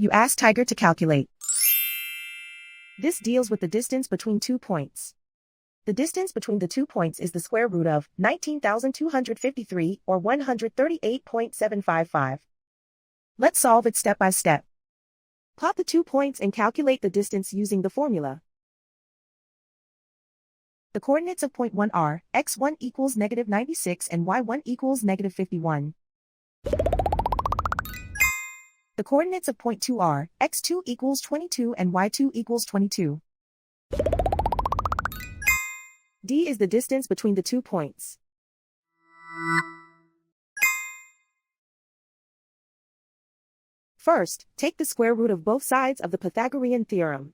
You ask Tiger to calculate. This deals with the distance between 2 points. The distance between the 2 points is the square root of 19,253 or 138.755. Let's solve it step by step. Plot the 2 points and calculate the distance using the formula. The coordinates of point 1 are x1 equals -96 and y1 equals -51. The coordinates of point 2 are x2 equals 22 and y2 equals 22. D is the distance between the 2 points. First, take the square root of both sides of the Pythagorean theorem.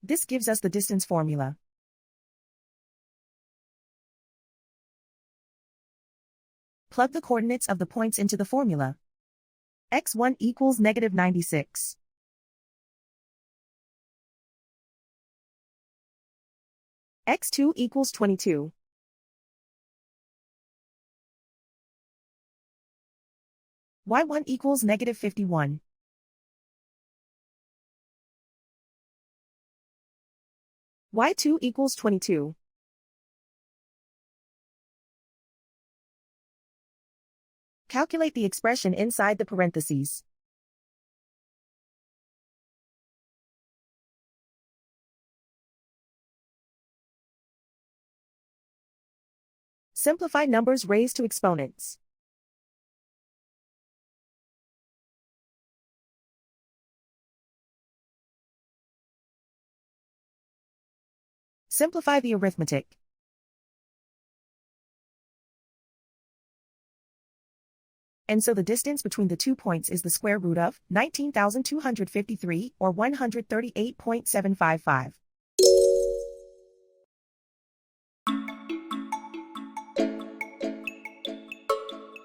This gives us the distance formula. Plug the coordinates of the points into the formula. x1 equals -96. x2 equals 22. y1 equals -51. y2 equals 22. Calculate the expression inside the parentheses. Simplify numbers raised to exponents. Simplify the arithmetic. And so the distance between the 2 points is the square root of 19,253 or 138.755.